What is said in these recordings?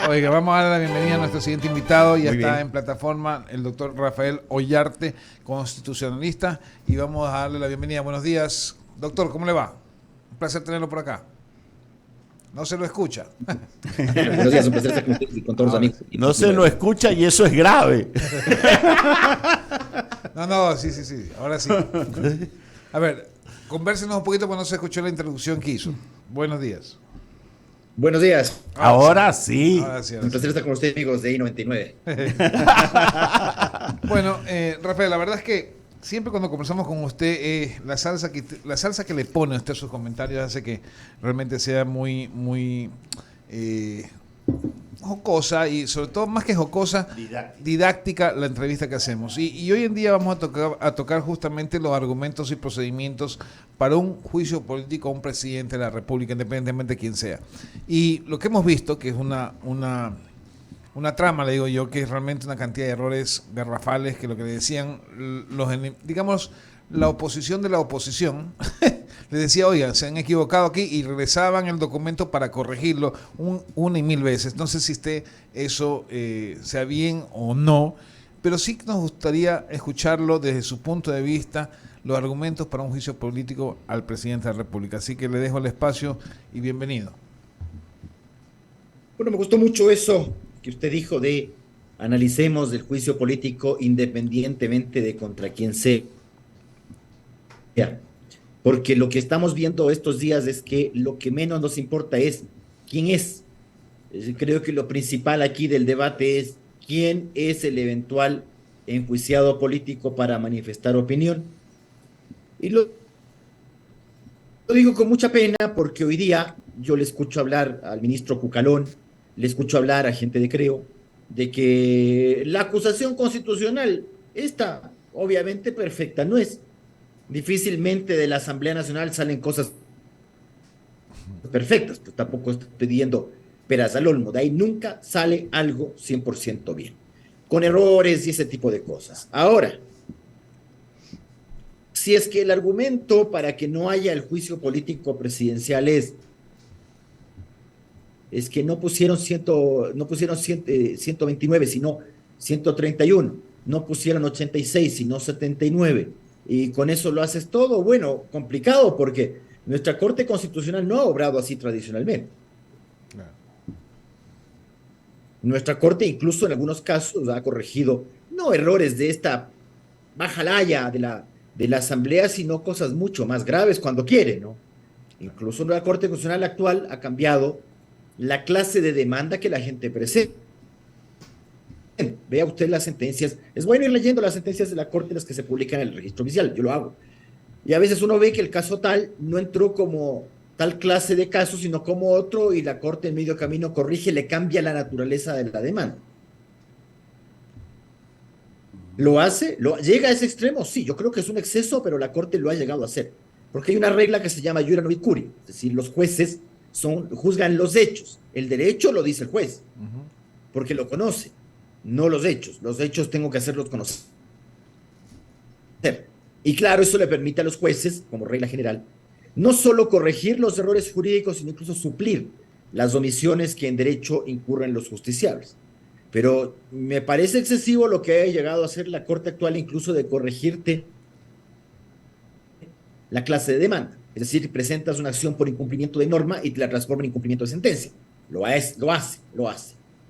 Oiga, vamos a dar la bienvenida a nuestro siguiente invitado. Ya Muy está bien. en plataforma el doctor Rafael Ollarte, constitucionalista, y vamos a darle la bienvenida. Buenos días, doctor, ¿cómo le va? Un placer tenerlo por acá. No se lo escucha. Buenos días, un placer estar con ustedes y con todos los Ahora amigos. No se lo escucha y eso es grave. No, sí. Ahora sí. A ver, convérsenos un poquito porque no se escuchó la introducción que hizo. Buenos días. Buenos días, Ahora sí. Ahora sí, ahora un sí. placer estar con ustedes, amigos de I-99. Bueno, Rafael, la verdad es que siempre cuando conversamos con usted, la salsa que le pone a usted a sus comentarios hace que realmente sea muy jocosa y sobre todo más que jocosa, didáctica la entrevista que hacemos. Y hoy en día vamos a tocar justamente los argumentos y procedimientos para un juicio político a un presidente de la República, independientemente de quién sea. Y lo que hemos visto, que es una trama, le digo yo, que es realmente una cantidad de errores garrafales, que lo que le decían digamos, la oposición de la oposición, le decía, oigan, se han equivocado aquí, y regresaban el documento para corregirlo una y mil veces. No sé si eso sea bien o no, pero sí que nos gustaría escucharlo desde su punto de vista, los argumentos para un juicio político al presidente de la República. Así que le dejo el espacio y bienvenido. Bueno, me gustó mucho eso que usted dijo de analicemos el juicio político independientemente de contra quién sea. Porque lo que estamos viendo estos días es que lo que menos nos importa es quién es. Creo que lo principal aquí del debate es quién es el eventual enjuiciado político para manifestar opinión. Y lo digo con mucha pena porque hoy día yo le escucho hablar al ministro Cucalón, le escucho hablar a gente de Creo, de que la acusación constitucional, esta obviamente perfecta no es. Difícilmente de la Asamblea Nacional salen cosas perfectas, pues tampoco estoy pidiendo peras al olmo, de ahí nunca sale algo 100% bien, con errores y ese tipo de cosas. Ahora, si es que el argumento para que no haya el juicio político presidencial es que no pusieron 129, sino 131, no pusieron 86, sino 79, y con eso lo haces todo, bueno, complicado, porque nuestra Corte Constitucional no ha obrado así tradicionalmente. Claro. Nuestra Corte incluso en algunos casos ha corregido, no errores de esta baja laya de la Asamblea, sino cosas mucho más graves cuando quiere, ¿no? Incluso la Corte Constitucional actual ha cambiado la clase de demanda que la gente presenta. Vea usted las sentencias. Es bueno ir leyendo las sentencias de la Corte, las que se publican en el registro oficial. Yo lo hago. Y a veces uno ve que el caso tal no entró como tal clase de caso, sino como otro, y la Corte en medio camino corrige, le cambia la naturaleza de la demanda. ¿Lo hace? ¿Llega a ese extremo? Sí, yo creo que es un exceso, pero la Corte lo ha llegado a hacer. Porque hay una regla que se llama iura novit curiae, es decir, los jueces juzgan los hechos. El derecho lo dice el juez, porque lo conoce, no los hechos. Los hechos tengo que hacerlos conocer. Y claro, eso le permite a los jueces, como regla general, no solo corregir los errores jurídicos, sino incluso suplir las omisiones que en derecho incurren los justiciables. Pero me parece excesivo lo que ha llegado a hacer la Corte actual, incluso de corregirte la clase de demanda. Es decir, presentas una acción por incumplimiento de norma y te la transforma en incumplimiento de sentencia. Lo hace.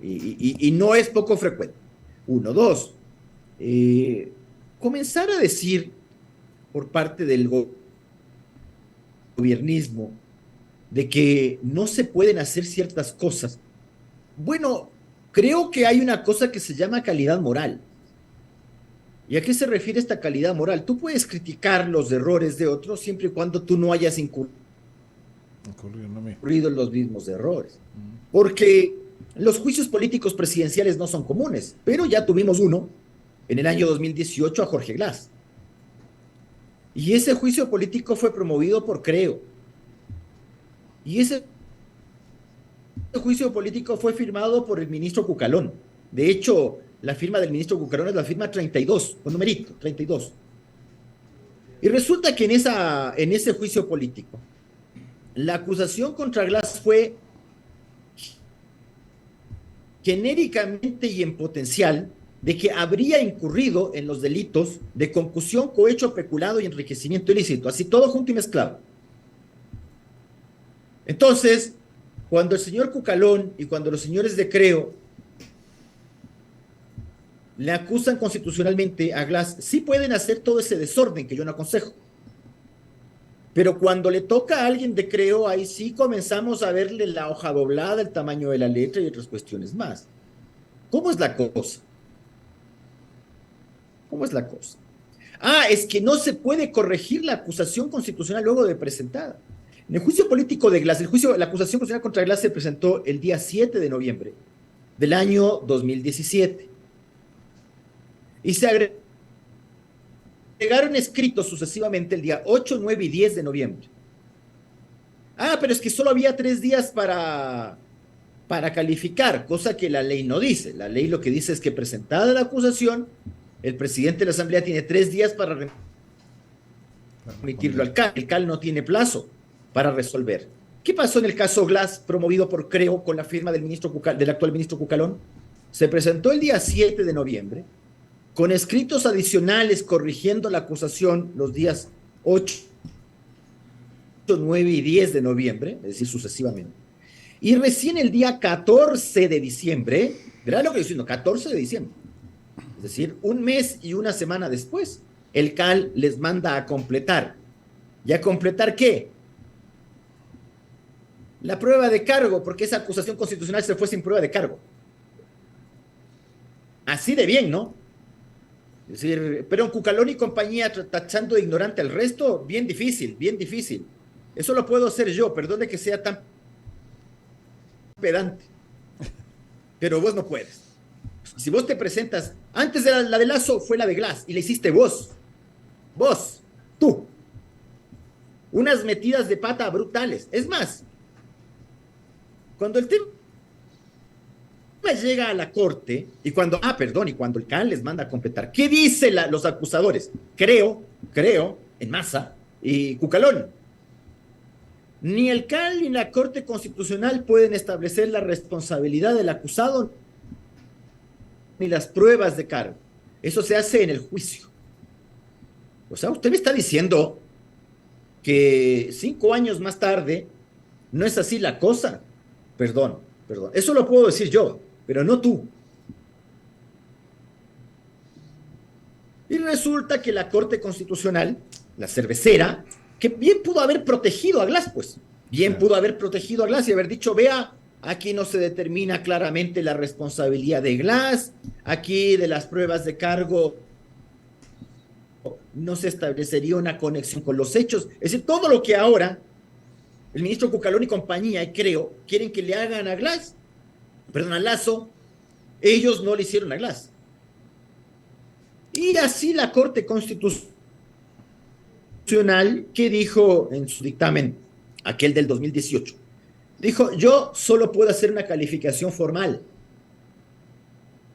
Y no es poco frecuente. Uno. Dos, comenzar a decir por parte del gobiernismo de que no se pueden hacer ciertas cosas. Bueno, creo que hay una cosa que se llama calidad moral. ¿Y a qué se refiere esta calidad moral? Tú puedes criticar los errores de otros siempre y cuando tú no hayas incurrido en los mismos errores. Porque los juicios políticos presidenciales no son comunes, pero ya tuvimos uno en el año 2018 a Jorge Glass. Y ese juicio político fue promovido por Creo. Y ese juicio político fue firmado por el ministro Cucalón. De hecho, la firma del ministro Cucalón es la firma 32, con numerito, 32. Y resulta que en ese juicio político, la acusación contra Glass fue genéricamente y en potencial de que habría incurrido en los delitos de concusión, cohecho, peculado y enriquecimiento ilícito, así todo junto y mezclado. Entonces, cuando el señor Cucalón y cuando los señores de Creo le acusan constitucionalmente a Glass, sí pueden hacer todo ese desorden que yo no aconsejo. Pero cuando le toca a alguien de Creo, ahí sí comenzamos a verle la hoja doblada, el tamaño de la letra y otras cuestiones más. ¿Cómo es la cosa? ¿Cómo es la cosa? Ah, es que no se puede corregir la acusación constitucional luego de presentada. En el juicio político de Glass, la acusación constitucional contra Glass se presentó el día 7 de noviembre del año 2017. Y se agregaron escritos sucesivamente el día 8, 9 y 10 de noviembre. Ah, pero es que solo había 3 días para calificar, cosa que la ley no dice. La ley lo que dice es que presentada la acusación, el presidente de la Asamblea tiene 3 días para remitirlo al CAL. El CAL no tiene plazo para resolver. ¿Qué pasó en el caso Glass promovido por Creo con la firma del actual ministro Cucalón? Se presentó el día 7 de noviembre con escritos adicionales corrigiendo la acusación los días 8, 9 y 10 de noviembre, es decir, sucesivamente. Y recién el día 14 de diciembre, verá lo que estoy diciendo, 14 de diciembre, es decir, un mes y una semana después, el CAL les manda a completar. ¿Y a completar qué? La prueba de cargo, porque esa acusación constitucional se fue sin prueba de cargo. Así de bien, ¿no? Es decir, pero Cucalón y compañía tachando de ignorante al resto, bien difícil, bien difícil. Eso lo puedo hacer yo, perdón de que sea tan pedante. Pero vos no puedes. Si vos te presentas, antes de la de Lazo fue la de Glass, y le hiciste vos, tú. Unas metidas de pata brutales. Es más, cuando el tema llega a la corte y cuando el CAL les manda a completar, ¿qué dicen los acusadores? Creo, en masa, y Cucalón. Ni el CAL ni la Corte Constitucional pueden establecer la responsabilidad del acusado ni las pruebas de cargo. Eso se hace en el juicio. O sea, usted me está diciendo que 5 años más tarde no es así la cosa. Perdón. Eso lo puedo decir yo, pero no tú. Y resulta que la Corte Constitucional, la cervecera, que bien pudo haber protegido a Glass, pues. Bien pudo haber protegido a Glass y haber dicho, vea, aquí no se determina claramente la responsabilidad de Glass, aquí de las pruebas de cargo no se establecería una conexión con los hechos. Es decir, todo lo que ahora el ministro Cucalón y compañía, y Creo, quieren que le hagan a Glass, a Lazo, ellos no le hicieron a Glass. Y así la Corte Constitucional, que dijo en su dictamen, aquel del 2018, dijo, yo solo puedo hacer una calificación formal.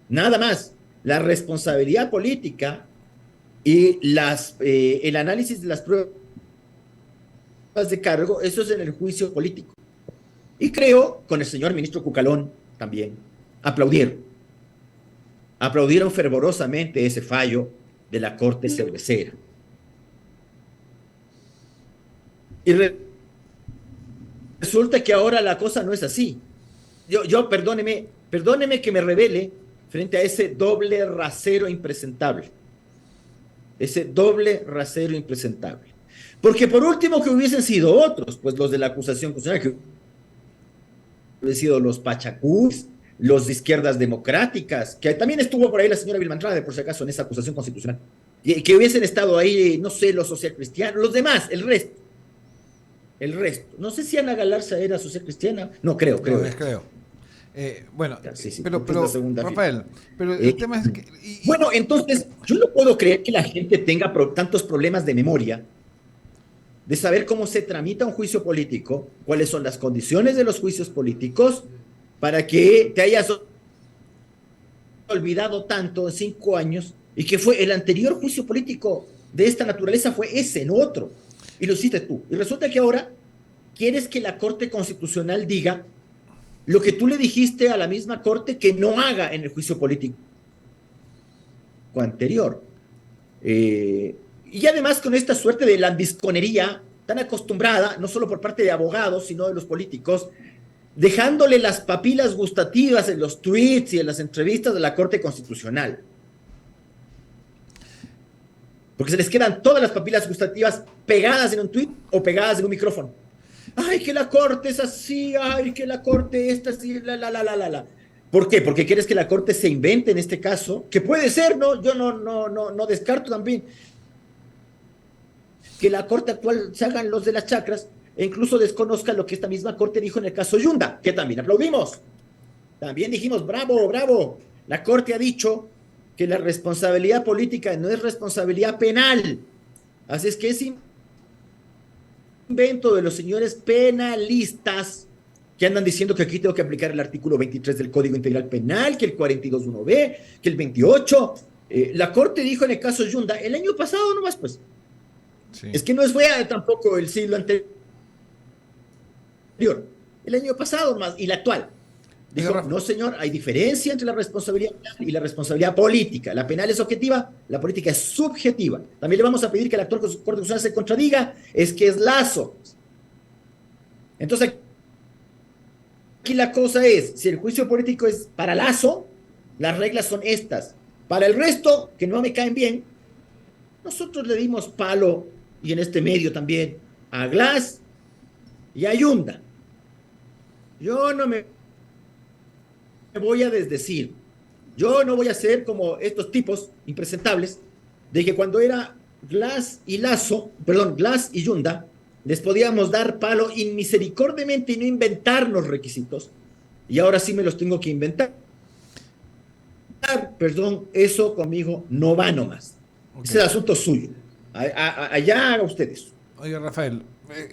Nada más. La responsabilidad política y el análisis de las pruebas de cargo, eso es en el juicio político. Y Creo, con el señor ministro Cucalón también, aplaudieron fervorosamente ese fallo de la Corte Cervecera. Y resulta que ahora la cosa no es así. Perdóneme que me revele frente a ese doble rasero impresentable. Porque por último que hubiesen sido otros, pues los de la acusación constitucional, que hubiesen sido los pachacús, los de izquierdas democráticas, que también estuvo por ahí la señora Vilma Andrade, por si acaso, en esa acusación constitucional, y que hubiesen estado ahí, no sé, los socialcristianos, los demás, el resto. No sé si Ana Galarza era social cristiana. No, creo. Bueno, sí, pero Rafael, pero el tema es que... Bueno, entonces, yo no puedo creer que la gente tenga tantos problemas de memoria, de saber cómo se tramita un juicio político, cuáles son las condiciones de los juicios políticos, para que te hayas olvidado tanto en 5 años, y que fue el anterior juicio político de esta naturaleza fue ese, no otro. Y lo hiciste tú. Y resulta que ahora quieres que la Corte Constitucional diga lo que tú le dijiste a la misma Corte que no haga en el juicio político anterior. Y además con esta suerte de lambisconería tan acostumbrada, no solo por parte de abogados, sino de los políticos, dejándole las papilas gustativas en los tweets y en las entrevistas de la Corte Constitucional. Porque se les quedan todas las papilas gustativas pegadas en un tweet o pegadas en un micrófono. Ay, que la Corte es así, ay, que la Corte esta así, la. ¿Por qué? Porque quieres que la Corte se invente en este caso, que puede ser, ¿no? Yo no descarto también que la Corte actual se hagan los de las chacras e incluso desconozca lo que esta misma Corte dijo en el caso Yunda, que también aplaudimos. También dijimos, bravo, bravo. La Corte ha dicho que la responsabilidad política no es responsabilidad penal. Así es que es invento de los señores penalistas que andan diciendo que aquí tengo que aplicar el artículo 23 del Código Integral Penal, que el 42.1b, que el 28. La Corte dijo en el caso Yunda, el año pasado nomás, pues. Sí. Es que no fue tampoco el siglo anterior, el año pasado más, y la actual. Dijo, no señor, hay diferencia entre la responsabilidad penal y la responsabilidad política. La penal es objetiva, la política es subjetiva. También le vamos a pedir que el actual Corte Constitucional se contradiga, es que es Lazo. Entonces, aquí la cosa es, si el juicio político es para Lazo, las reglas son estas. Para el resto, que no me caen bien, nosotros le dimos palo, y en este medio también, a Glass y a Yunda. Yo no me voy a desdecir. Yo no voy a ser como estos tipos impresentables de que cuando era Glass y Yunda, les podíamos dar palo inmisericordiamente y no inventarnos requisitos. Y ahora sí me los tengo que inventar. Perdón, eso conmigo no va nomás. Okay. Ese es el asunto suyo. Allá haga ustedes. Oiga, Rafael,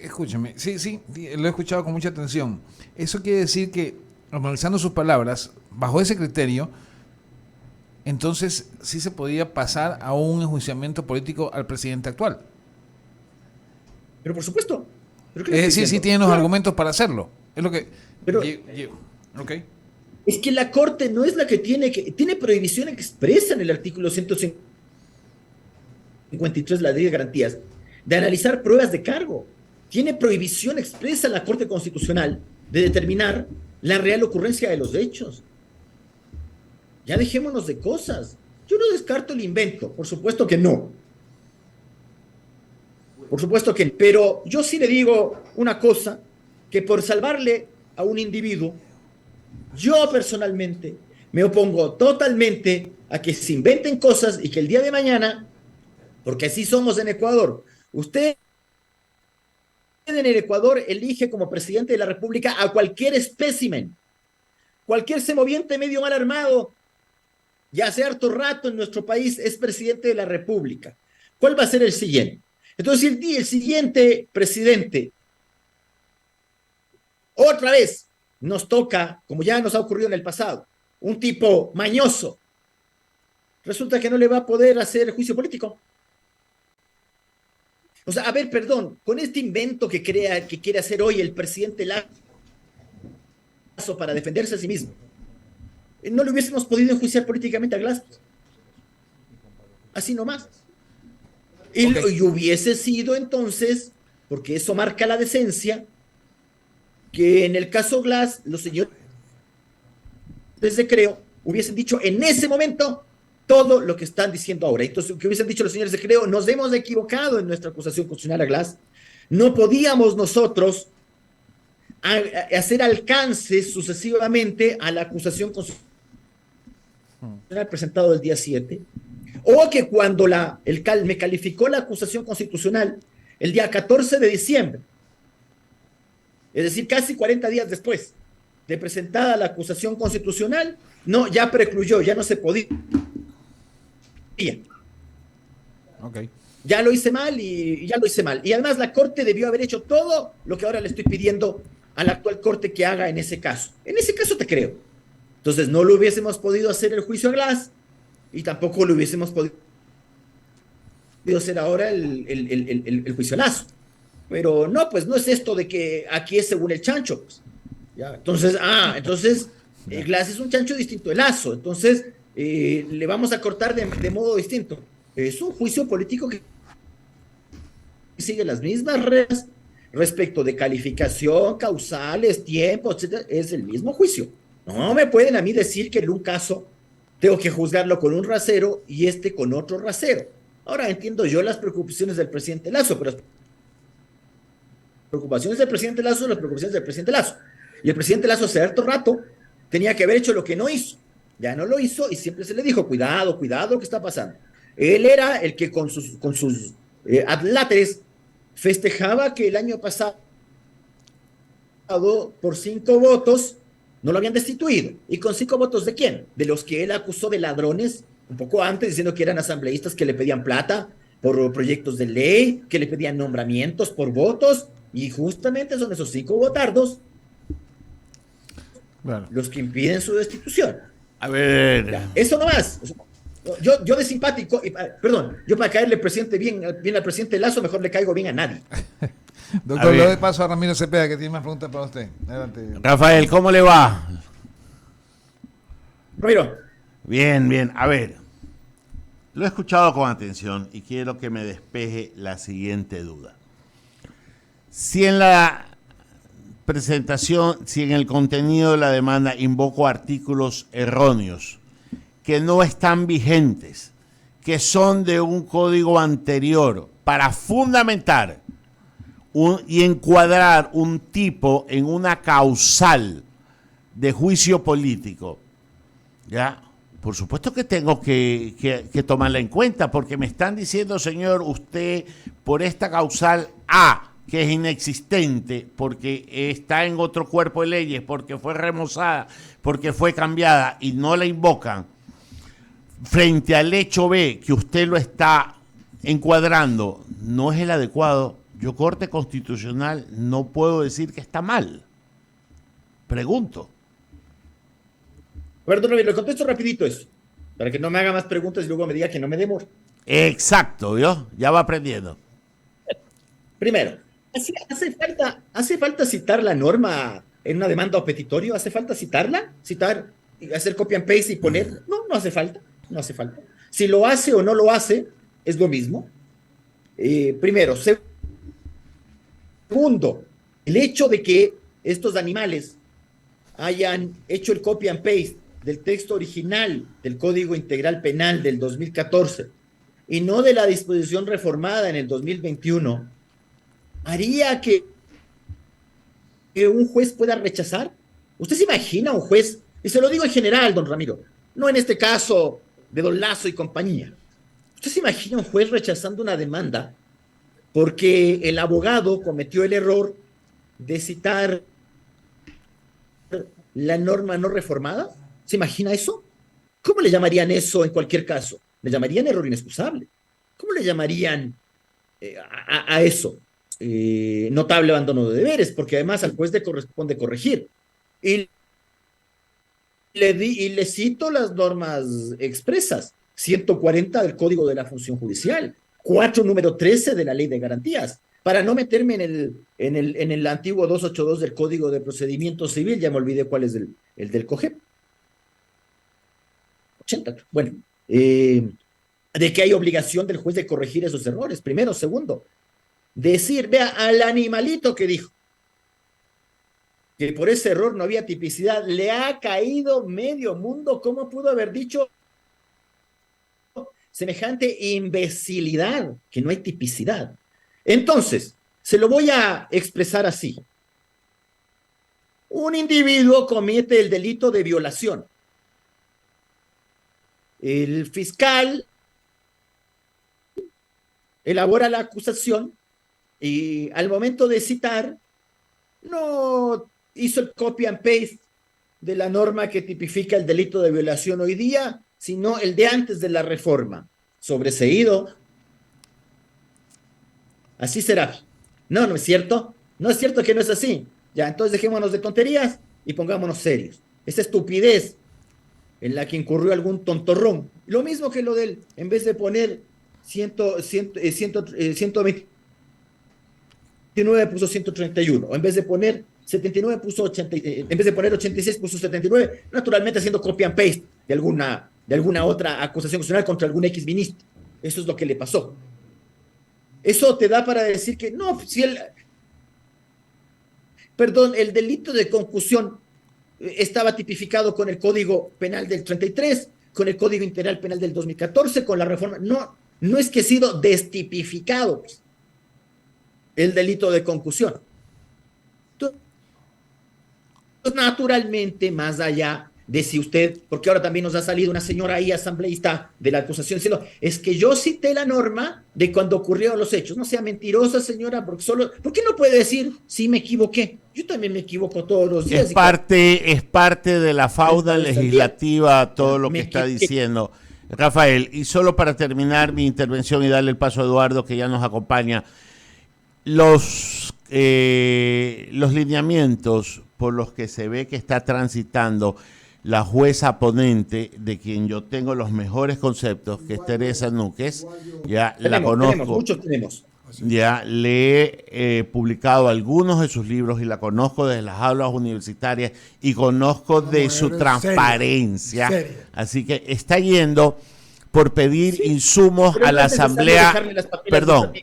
escúcheme. Sí, lo he escuchado con mucha atención. Eso quiere decir que, analizando sus palabras, bajo ese criterio, entonces sí se podía pasar a un enjuiciamiento político al presidente actual. Pero por supuesto. Es decir, sí tienen los argumentos para hacerlo. Es lo que... Okay. Es que la Corte no es la que tiene prohibición expresa en el artículo 153 de la Ley de Garantías de analizar pruebas de cargo. Tiene prohibición expresa la Corte Constitucional de determinar la real ocurrencia de los hechos. Ya dejémonos de cosas. Yo no descarto el invento, por supuesto que no. Por supuesto que no. Pero yo sí le digo una cosa, que por salvarle a un individuo, yo personalmente me opongo totalmente a que se inventen cosas y que el día de mañana, porque así somos en Ecuador, usted en el Ecuador elige como presidente de la República a cualquier espécimen, cualquier semoviente medio mal armado, ya hace harto rato en nuestro país es presidente de la República. ¿Cuál va a ser el siguiente? Entonces, el siguiente presidente, otra vez, nos toca, como ya nos ha ocurrido en el pasado, un tipo mañoso. Resulta que no le va a poder hacer juicio político. O sea, a ver, perdón, con este invento que quiere hacer hoy el presidente Lazo para defenderse a sí mismo, no le hubiésemos podido enjuiciar políticamente a Glass. Así nomás. Y hubiese sido entonces, porque eso marca la decencia, que en el caso Glass, los señores de Creo hubiesen dicho en ese momento todo lo que están diciendo ahora. Entonces, que hubiesen dicho los señores de Creo, nos hemos equivocado en nuestra acusación constitucional a Glass. No podíamos nosotros hacer alcance sucesivamente a la acusación constitucional presentada el día 7, o que cuando me calificó la acusación constitucional el día 14 de diciembre, es decir, casi 40 días después de presentada la acusación constitucional, no, ya precluyó, ya no se podía. Okay. Ya lo hice mal y ya lo hice mal. Y además la Corte debió haber hecho todo lo que ahora le estoy pidiendo a la actual Corte que haga en ese caso. En ese caso te creo. Entonces no lo hubiésemos podido hacer el juicio a Glass y tampoco lo hubiésemos podido hacer ahora el juicio a Lazo. Pero no, pues no es esto de que aquí es según el chancho. Pues. ¿Ya? Entonces, Glass es un chancho distinto de Lazo. Entonces, le vamos a cortar de modo distinto. Es un juicio político que sigue las mismas reglas respecto de calificación, causales, tiempo, etcétera. Es el mismo juicio. No me pueden a mí decir que en un caso tengo que juzgarlo con un rasero y este con otro rasero. Ahora entiendo yo las preocupaciones del presidente Lazo, pero las preocupaciones del presidente Lazo son las preocupaciones del presidente Lazo. Y el presidente Lazo hace harto rato tenía que haber hecho lo que no hizo. Ya no lo hizo y siempre se le dijo, cuidado, cuidado lo que está pasando. Él era el que con sus adláteres festejaba que el año pasado por 5 votos no lo habían destituido. ¿Y con 5 votos de quién? De los que él acusó de ladrones un poco antes, diciendo que eran asambleístas que le pedían plata por proyectos de ley, que le pedían nombramientos por votos, y justamente son esos 5 votardos los que impiden su destitución. A ver. Ya, eso nomás. Yo de simpático, perdón, yo para caerle bien al presidente Lazo, mejor le caigo bien a nadie. Doctor, le doy paso a Ramiro Cepeda, que tiene más preguntas para usted. Adelante. Rafael, ¿cómo le va? Ramiro. Bien, bien. A ver, lo he escuchado con atención y quiero que me despeje la siguiente duda. Si en la presentación, si en el contenido de la demanda invoco artículos erróneos que no están vigentes, que son de un código anterior, para fundamentar y encuadrar un tipo en una causal de juicio político, ¿ya? Por supuesto que tengo que tomarla en cuenta, porque me están diciendo, señor, usted por esta causal A, que es inexistente, porque está en otro cuerpo de leyes, porque fue remozada, porque fue cambiada y no la invocan, frente al hecho B, que usted lo está encuadrando, no es el adecuado. Yo, Corte Constitucional, no puedo decir que está mal. Pregunto. Perdón, le contesto rapidito eso, para que no me haga más preguntas y luego me diga que no me demore. Exacto, ¿vio? Ya va aprendiendo. Primero, ¿hace falta citar la norma en una demanda o petitorio? ¿Hace falta citarla? ¿Citar y hacer copy and paste y poner? No, no hace falta. No hace falta. Si lo hace o no lo hace, es lo mismo. Primero. Segundo, el hecho de que estos animales hayan hecho el copy and paste del texto original del Código Integral Penal del 2014 y no de la disposición reformada en el 2021, haría que un juez pueda rechazar. ¿Usted se imagina un juez? Y se lo digo en general, don Ramiro, no en este caso de don Lazo y compañía. ¿Usted se imagina un juez rechazando una demanda porque el abogado cometió el error de citar la norma no reformada? ¿Se imagina eso? ¿Cómo le llamarían eso en cualquier caso? Le llamarían error inexcusable. ¿Cómo le llamarían a eso? Notable abandono de deberes, porque además al juez le corresponde corregir. Y le cito las normas expresas: 140 del Código de la Función Judicial, 4 número 13 de la Ley de Garantías, para no meterme en el antiguo 282 del Código de Procedimiento Civil. Ya me olvidé cuál es el del COGEP. 80. Bueno, de que hay obligación del juez de corregir esos errores, primero. Segundo, decir, vea, al animalito que dijo que por ese error no había tipicidad, le ha caído medio mundo. ¿Cómo pudo haber dicho semejante imbecilidad, que no hay tipicidad? Entonces, se lo voy a expresar así. Un individuo comete el delito de violación. El fiscal elabora la acusación y al momento de citar no hizo el copy and paste de la norma que tipifica el delito de violación hoy día, sino el de antes de la reforma. Sobreseído. Así será. No, no es cierto. No es cierto que no es así. Ya, entonces dejémonos de tonterías y pongámonos serios. Esa estupidez en la que incurrió algún tontorrón. Lo mismo que lo del, en vez de poner 129 puso 131. O en vez de poner 79 puso 80, en vez de poner 86 puso 79, naturalmente haciendo copy and paste de alguna otra acusación constitucional contra algún ex ministro. Eso es lo que le pasó. Eso te da para decir que no, si el delito de concusión estaba tipificado con el Código Penal del 33, con el Código Integral Penal del 2014, con la reforma. No es que ha sido destipificado pues, el delito de concusión. Entonces, naturalmente, más allá de si usted, porque ahora también nos ha salido una señora ahí asambleísta de la acusación diciendo, es que yo cité la norma de cuando ocurrieron los hechos. No sea mentirosa, señora, ¿por qué no puede decir, sí me equivoqué? Yo también me equivoco todos los días. Es parte de la fauda legislativa todo lo que está diciendo Rafael. Y solo para terminar mi intervención y darle el paso a Eduardo, que ya nos acompaña, los lineamientos por los que se ve que está transitando la jueza ponente, de quien yo tengo los mejores conceptos, que es Teresa Núquez, ya la conozco. Muchos tenemos. Ya le he publicado algunos de sus libros y la conozco desde las aulas universitarias y conozco de su transparencia. Así que está yendo por pedir insumos a la asamblea. Perdón.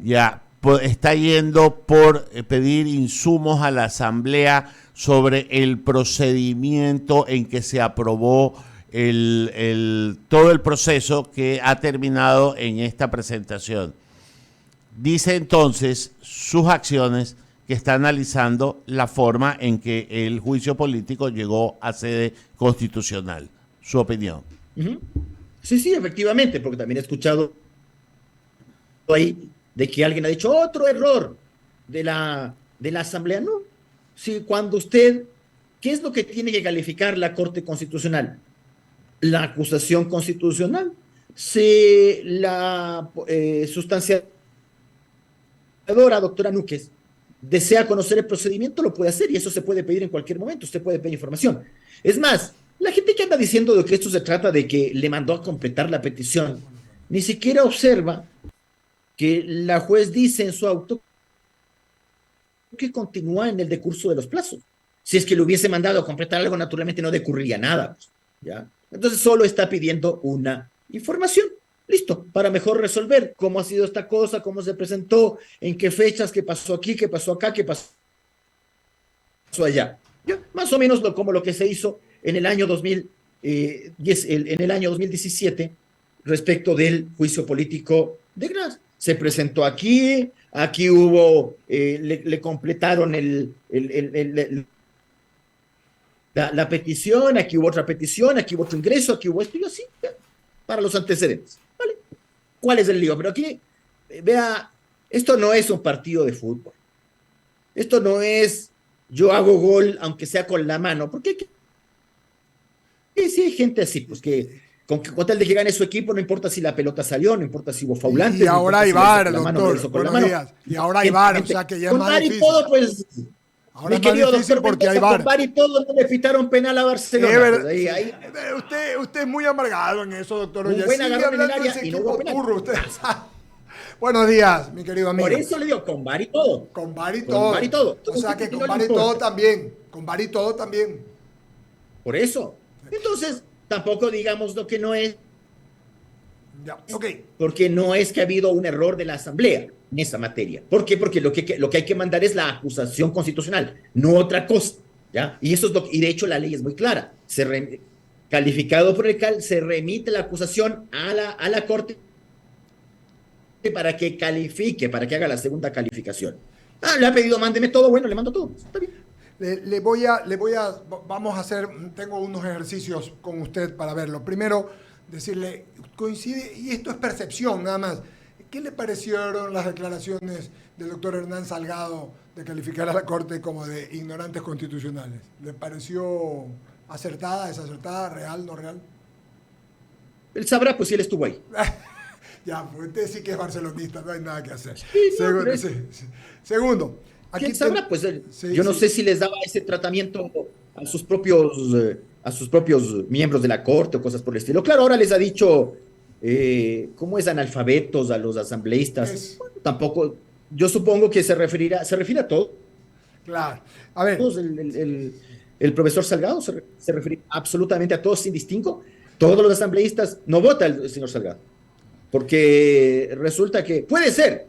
Ya, está yendo por pedir insumos a la asamblea sobre el procedimiento en que se aprobó todo el proceso que ha terminado en esta presentación. Dice entonces sus acciones que está analizando la forma en que el juicio político llegó a sede constitucional. Su opinión. Sí, efectivamente, porque también he escuchado ahí de que alguien ha dicho otro error de la asamblea. No, sí, cuando usted, ¿qué es lo que tiene que calificar la Corte Constitucional? La acusación constitucional. Si la sustanciadora, doctora Núquez, desea conocer el procedimiento, lo puede hacer y eso se puede pedir en cualquier momento. Usted puede pedir información. Es más, la gente que anda diciendo de que esto se trata de que le mandó a completar la petición, ni siquiera observa que la juez dice en su auto que continúa en el decurso de los plazos. Si es que le hubiese mandado a completar algo, naturalmente no decurriría nada, pues, ¿ya? Entonces solo está pidiendo una información. Listo, para mejor resolver cómo ha sido esta cosa, cómo se presentó, en qué fechas, qué pasó aquí, qué pasó acá, qué pasó allá. ¿Ya? Más o menos como lo que se hizo en el año 2017 respecto del juicio político de Gras. Se presentó aquí hubo, le completaron la petición, aquí hubo otra petición, aquí hubo otro ingreso, aquí hubo esto y así, ¿ya? Para los antecedentes. ¿Vale? ¿Cuál es el lío? Pero aquí, vea, esto no es un partido de fútbol. Esto no es yo hago gol aunque sea con la mano, porque sí hay gente así, pues que con tal de que gane su equipo, no importa si la pelota salió, no importa si hubo faulantes. Y ahora hay VAR, doctor, buenos días. Y ahora hay VAR, o sea que ya es más difícil. Con VAR y todo, pues, ahora es más difícil porque hay VAR. Con VAR y todo no le pitaron penal a Barcelona. Pues, usted es muy amargado en eso, doctor. Muy buena sigue hablando de ese equipo turro, usted. Buenos días, mi querido amigo. Por eso le digo, con VAR y todo. Con VAR y todo. O sea que con VAR y todo también. Con VAR y todo también. Por eso. Entonces, tampoco digamos lo que no es. Ya, okay. Porque no es que ha habido un error de la Asamblea en esa materia. ¿Por qué? Porque lo que hay que mandar es la acusación constitucional, no otra cosa. ¿Ya? Y eso es y de hecho la ley es muy clara. Calificado por el CAL, se remite la acusación a la Corte para que califique, para que haga la segunda calificación. Le ha pedido, mándeme todo, bueno, le mando todo. Está bien. Vamos a hacer, tengo unos ejercicios con usted para verlo. Primero, decirle, coincide, y esto es percepción nada más, ¿qué le parecieron las declaraciones del doctor Hernán Salgado de calificar a la Corte como de ignorantes constitucionales? ¿Le pareció acertada, desacertada, real, no real? Él sabrá, pues si él estuvo ahí. Ya, pues usted sí que es barcelonista, no hay nada que hacer. Sí, Segundo. ¿Quién sabrá? Pues yo no sé si les daba ese tratamiento a sus propios miembros de la Corte o cosas por el estilo. Claro, ahora les ha dicho, ¿cómo es analfabetos a los asambleístas? Bueno, tampoco, yo supongo que se refiere a todo. Claro. A ver. El profesor Salgado se refiere absolutamente a todos sin distingo. Todos los asambleístas no vota el señor Salgado. Porque resulta que puede ser,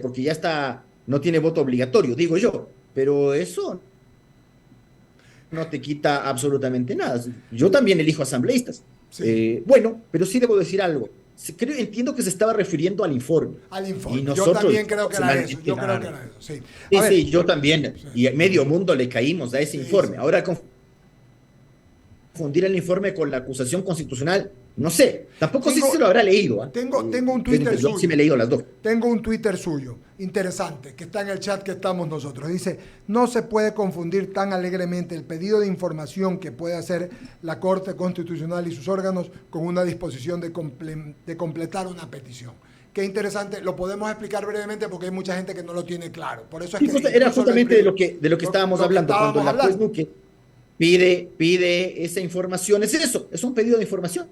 porque ya está, no tiene voto obligatorio, digo yo. Pero eso no te quita absolutamente nada. Yo también elijo asambleístas. Sí. Bueno, pero sí debo decir algo. Entiendo que se estaba refiriendo al informe. Al informe. Y nosotros, yo también creo que era eso. Yo creo que era eso. Sí, sí, yo también. Sí. Y medio mundo le caímos a ese informe. Sí. Ahora confundir el informe con la acusación constitucional, no sé. Tampoco sé si se lo habrá leído. Tengo un Twitter suyo. Yo sí me he leído las dos. Tengo un Twitter suyo, interesante, que está en el chat que estamos nosotros. Dice, no se puede confundir tan alegremente el pedido de información que puede hacer la Corte Constitucional y sus órganos con una disposición de completar una petición. Qué interesante, lo podemos explicar brevemente porque hay mucha gente que no lo tiene claro. Por eso es que era justamente de lo que estábamos hablando cuando la juez Duque pide esa información. Es eso, es un pedido de información.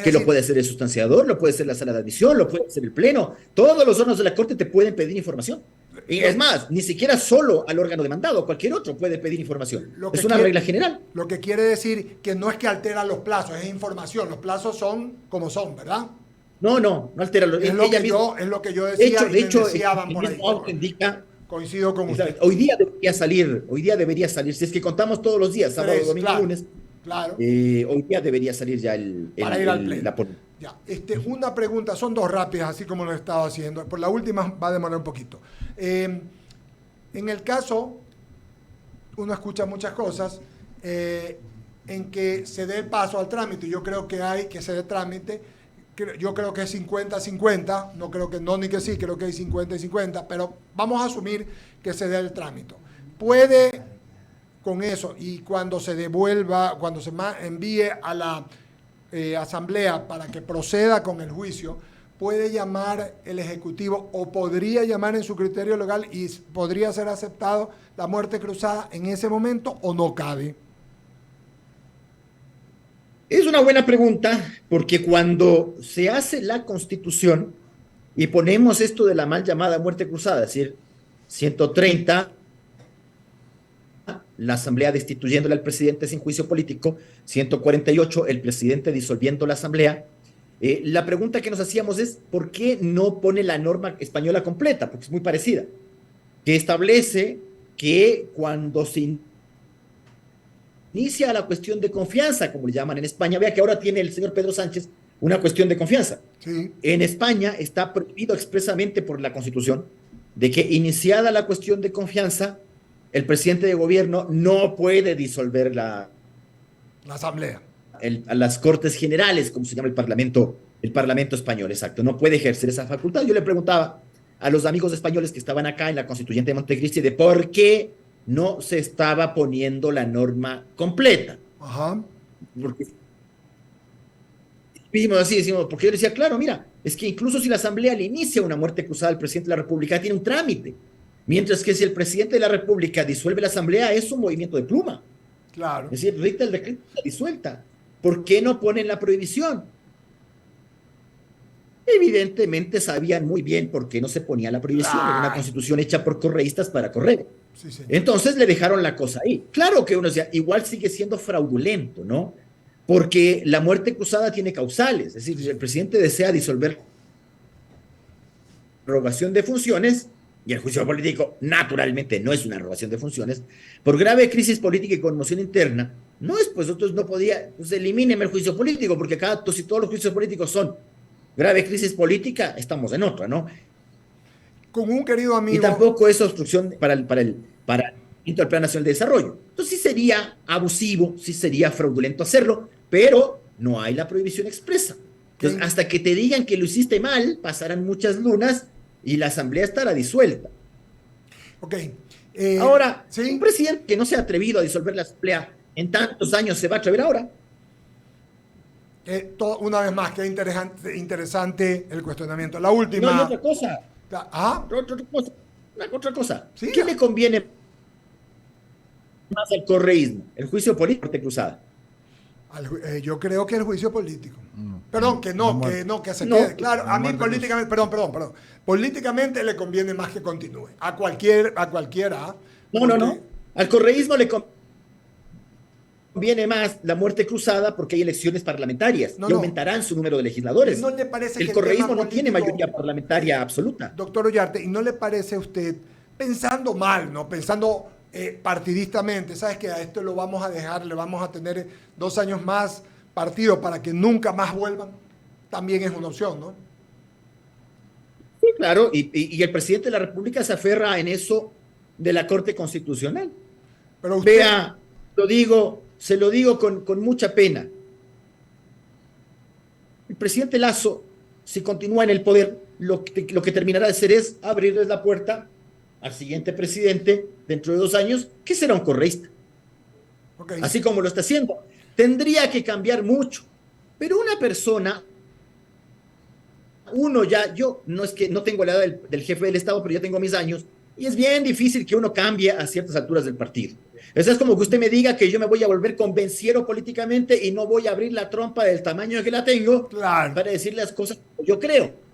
Que lo puede hacer el sustanciador, lo puede hacer la sala de admisión, lo puede hacer el pleno. Todos los órganos de la Corte te pueden pedir información. Y es más, ni siquiera solo al órgano demandado, cualquier otro puede pedir información. Es una regla general. Lo que quiere decir que no es que altera los plazos, es información. Los plazos son como son, ¿verdad? No altera los plazos. Es lo que yo decía. De hecho, por ahí. Indica. Coincido con usted. Hoy día debería salir, si es que contamos todos los días, sábado, domingo, lunes. Claro. Hoy día debería salir ya para ir al pleno. Ya. Una pregunta, son dos rápidas, así como lo he estado haciendo. Por la última va a demorar un poquito. En el caso, uno escucha muchas cosas, en que se dé paso al trámite. Yo creo que hay que se dé trámite. Yo creo que es 50-50, no creo que no ni que sí, creo que hay 50 y 50, pero vamos a asumir que se dé el trámite. Puede con eso y cuando se devuelva, cuando se envíe a la asamblea para que proceda con el juicio, puede llamar el Ejecutivo o podría llamar en su criterio legal y podría ser aceptado la muerte cruzada en ese momento o no cabe. Es una buena pregunta, porque cuando se hace la Constitución y ponemos esto de la mal llamada muerte cruzada, es decir, 130, la Asamblea destituyéndole al presidente sin juicio político, 148, el presidente disolviendo la Asamblea, la pregunta que nos hacíamos es, ¿por qué no pone la norma española completa? Porque es muy parecida, que establece que cuando se inicia la cuestión de confianza, como le llaman en España. Vea que ahora tiene el señor Pedro Sánchez una cuestión de confianza. Sí. En España está prohibido expresamente por la Constitución de que iniciada la cuestión de confianza, el presidente de gobierno no puede disolver la Asamblea. A las Cortes Generales, como se llama el Parlamento español, exacto. No puede ejercer esa facultad. Yo le preguntaba a los amigos españoles que estaban acá en la Constituyente de Montecristi de por qué no se estaba poniendo la norma completa. Ajá. Porque decimos, porque yo le decía, claro, mira, es que incluso si la Asamblea le inicia una muerte cruzada al presidente de la República, tiene un trámite. Mientras que si el presidente de la República disuelve la Asamblea, es un movimiento de pluma. Claro. Es decir, dicta el decreto y la disuelta. ¿Por qué no ponen la prohibición? Evidentemente sabían muy bien por qué no se ponía la prohibición. Era una constitución hecha por correístas para correr. Sí. Entonces le dejaron la cosa ahí. Claro que uno decía, igual sigue siendo fraudulento, ¿no? Porque la muerte cruzada tiene causales. Es decir, si el presidente desea disolver la rogación de funciones, y el juicio político naturalmente no es una rogación de funciones, por grave crisis política y conmoción interna, no es, pues nosotros no podía, pues elimíneme el juicio político, porque acá, si todos los juicios políticos son grave crisis política, estamos en otra, ¿no? Con un querido amigo. Y tampoco es obstrucción para el Plan Nacional de Desarrollo. Entonces sí sería abusivo, sí sería fraudulento hacerlo, pero no hay la prohibición expresa. Entonces, hasta que te digan que lo hiciste mal, pasarán muchas lunas y la Asamblea estará disuelta. Ok. Ahora, ¿sí? Un presidente que no se ha atrevido a disolver la Asamblea en tantos años, ¿se va a atrever ahora? Una vez más, qué interesante el cuestionamiento. La última. No, y otra cosa. ¿Ah? Otra cosa. ¿Sí? ¿Qué le conviene más al correísmo? ¿El juicio político o muerte cruzada? Yo creo que el juicio político. Perdón, que La muerte. que se No. quede. Claro, La a mí muerte políticamente, perdón. Políticamente le conviene más que continúe. A cualquiera. No. Al correísmo le conviene más la muerte cruzada porque hay elecciones parlamentarias y aumentarán su número de legisladores. ¿No le parece que el el correísmo tema no tiene político, mayoría parlamentaria absoluta. Doctor Ollarte, ¿y no le parece a usted, pensando mal, ¿no? Pensando partidistamente, ¿sabes que a esto lo vamos a dejar, le vamos a tener 2 años más partido para que nunca más vuelvan? También es una opción, ¿no? Sí, claro, y el presidente de la República se aferra en eso de la Corte Constitucional. Pero usted, Vea, se lo digo con mucha pena. El presidente Lazo, si continúa en el poder, lo que terminará de hacer es abrirles la puerta al siguiente presidente dentro de 2 años, que será un correísta. okay. Así como lo está haciendo. Tendría que cambiar mucho. Pero una persona, yo no es que no tengo la edad del jefe del Estado, pero ya tengo mis años, y es bien difícil que uno cambie a ciertas alturas del partido. Eso es como que usted me diga que yo me voy a volver convenciero políticamente y no voy a abrir la trompa del tamaño que la tengo Claro. para decir las cosas que yo creo.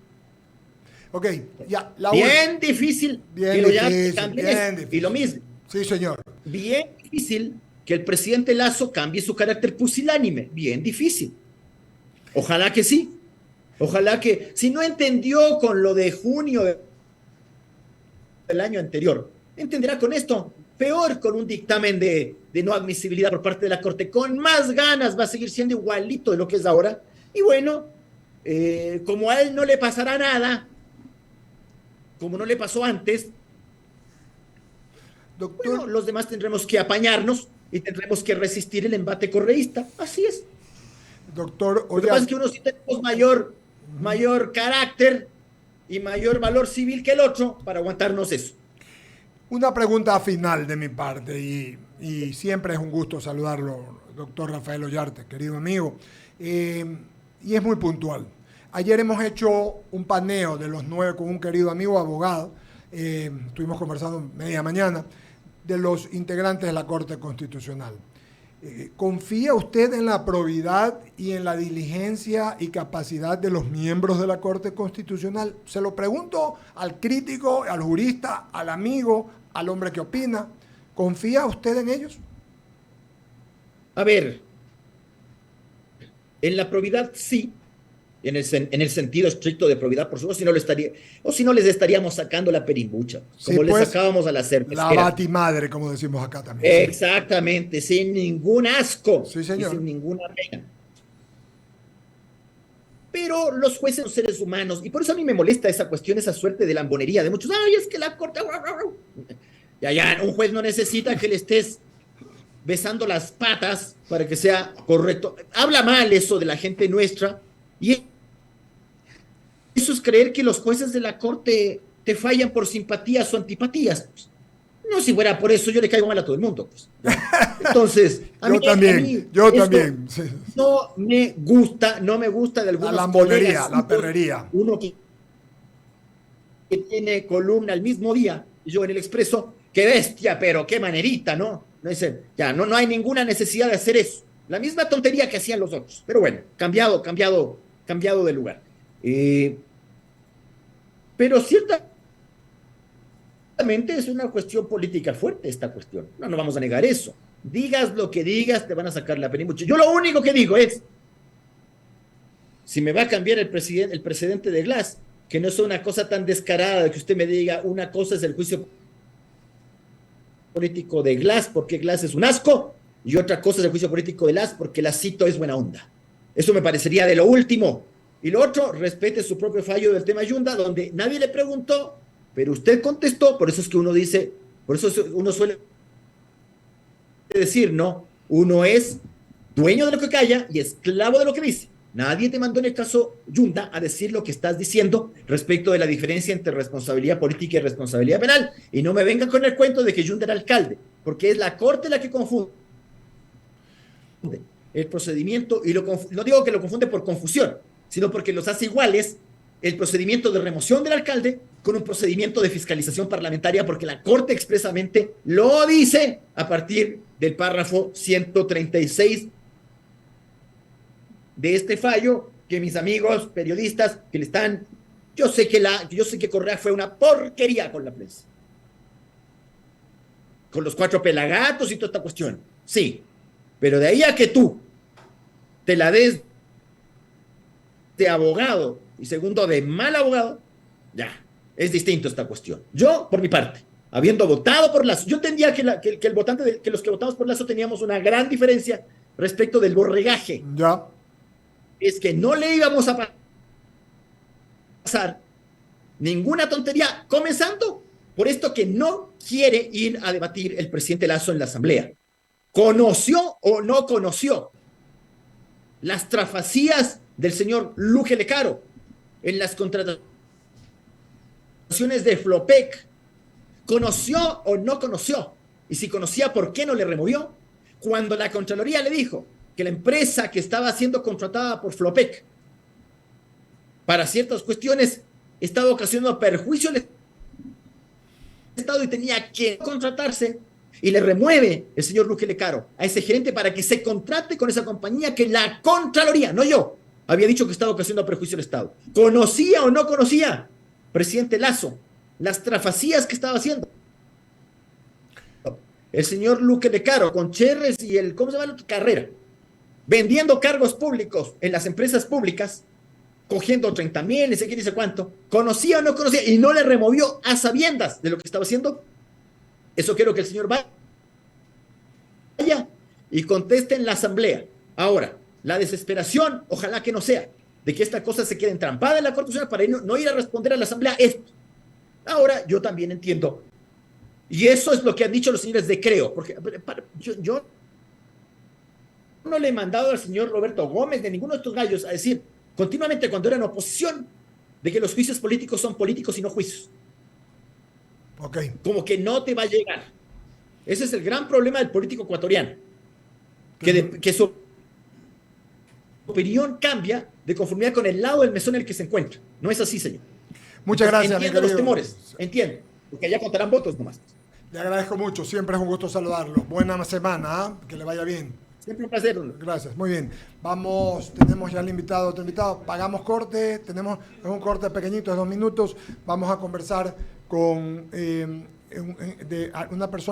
Ok, ya, Bien difícil Bien que lo difícil, cambien bien eso. difícil. Y lo mismo, Sí, señor. bien difícil que el presidente Lazo cambie su carácter pusilánime. Bien difícil. Ojalá que sí. Ojalá que, si no entendió con lo de junio del año anterior, entenderá con esto. Peor, con un dictamen de no admisibilidad por parte de la Corte. Con más ganas va a seguir siendo igualito de lo que es ahora. Y bueno, como a él no le pasará nada, como no le pasó antes, Doctor, bueno, los demás tendremos que apañarnos y tendremos que resistir el embate correísta. Así es. doctor Lo que pasa es Ollarte, que uno sí tenemos mayor carácter y mayor valor civil que el otro para aguantarnos eso. una pregunta final de mi parte y siempre es un gusto saludarlo, doctor Rafael Ollarte, querido amigo. Y es muy puntual. Ayer hemos hecho un paneo de los 9 con un querido amigo abogado. Estuvimos conversando media mañana de los integrantes de la Corte Constitucional. ¿Confía usted en la probidad y en la diligencia y capacidad de los miembros de la Corte Constitucional? Se lo pregunto al crítico, al jurista, al amigo, al hombre que opina. ¿Confía usted en ellos? A ver, en la probidad sí, en el sentido estricto de probidad, por supuesto, si no les estaríamos sacando la perimbucha, como Sí, pues, les sacábamos a la La cervecera. batimadre, como decimos acá también. Exactamente, sin ningún asco Sí, señor. y sin ninguna pena. Pero los jueces son seres humanos, y por eso a mí me molesta esa cuestión, esa suerte de lambonería de muchos. Ay, es que la corte. Ya, un juez no necesita que le estés besando las patas para que sea correcto. Habla mal eso de la gente nuestra, y eso es creer que los jueces de la corte te fallan por simpatías o antipatías. Pues. No, si fuera por eso, yo le caigo mal a todo el mundo. Pues. Entonces, Yo también. Sí. no me gusta de algunos La lambonería, colegas, la perrería. Uno que tiene columna el mismo día, yo en el Expreso, qué bestia, pero qué manerita, ¿no? No hay ninguna necesidad de hacer eso. La misma tontería que hacían los otros. Pero bueno, cambiado de lugar. Pero ciertamente es una cuestión política fuerte esta cuestión. No vamos a negar eso. Digas lo que digas, te van a sacar la perimbucha. Yo lo único que digo es, si me va a cambiar el precedente de Glass, que no es una cosa tan descarada de que usted me diga, una cosa es el juicio político de Glass porque Glass es un asco, y otra cosa es el juicio político de Glass porque Lacito es buena onda. Eso me parecería de lo último. Y lo otro, respete su propio fallo del tema Yunda, donde nadie le preguntó, pero usted contestó. Por eso es que uno dice, por eso uno suele decir, ¿no? Uno es dueño de lo que calla y esclavo de lo que dice. Nadie te mandó en el caso Yunda a decir lo que estás diciendo respecto de la diferencia entre responsabilidad política y responsabilidad penal. Y no me vengan con el cuento de que Yunda era alcalde, porque es la corte la que confunde el procedimiento, y no digo que lo confunde por confusión, sino porque los hace iguales el procedimiento de remoción del alcalde con un procedimiento de fiscalización parlamentaria, porque la Corte expresamente lo dice a partir del párrafo 136 de este fallo, que mis amigos periodistas que le están... Yo sé que Correa fue una porquería con la prensa. Con los 4 pelagatos y toda esta cuestión. Sí. Pero de ahí a que tú te la des de abogado y segundo de mal abogado, ya, es distinto esta cuestión. Yo, por mi parte, habiendo votado por Lazo, yo entendía que el votante, que los que votamos por Lazo teníamos una gran diferencia respecto del borregaje. Ya. Es que no le íbamos a pasar ninguna tontería, comenzando por esto que no quiere ir a debatir el presidente Lazo en la Asamblea. ¿Conoció o no conoció las trafacías del señor Luque Lecaro en las contrataciones de Flopec? ¿Conoció o no conoció? Y si conocía, ¿por qué no le removió? Cuando la Contraloría le dijo que la empresa que estaba siendo contratada por Flopec para ciertas cuestiones estaba ocasionando perjuicio al Estado y tenía que contratarse, y le remueve el señor Luque Lecaro a ese gerente para que se contrate con esa compañía que la Contraloría, no yo, había dicho que estaba ocasionando perjuicio al Estado. ¿Conocía o no conocía, presidente Lazo, las trafacías que estaba haciendo el señor Luque Lecaro con Cherres y el, ¿cómo se llama? Carrera, vendiendo cargos públicos en las empresas públicas, cogiendo 30,000, ni sé qué, ni sé cuánto? ¿Conocía o no conocía? Y no le removió a sabiendas de lo que estaba haciendo. Eso quiero que el señor vaya y conteste en la Asamblea. Ahora, la desesperación, ojalá que no sea, de que esta cosa se quede entrampada en la Corte Constitucional para no ir a responder a la Asamblea esto. Ahora, yo también entiendo, y eso es lo que han dicho los señores de Creo, porque yo no le he mandado al señor Roberto Gómez de ninguno de estos gallos a decir continuamente cuando era en oposición de que los juicios políticos son políticos y no juicios. Okay. Como que no te va a llegar. Ese es el gran problema del político ecuatoriano. Que su opinión cambia de conformidad con el lado del mesón en el que se encuentra. No es así, señor. Muchas gracias. Entiendo los temores. Entiendo. Porque allá contarán votos nomás. Le agradezco mucho. Siempre es un gusto saludarlo. Buena semana. Que le vaya bien. Siempre un placer. Gracias, muy bien. Vamos, tenemos ya el invitado, otro invitado. Pagamos corte, tenemos un corte pequeñito de 2 minutos. Vamos a conversar con una persona.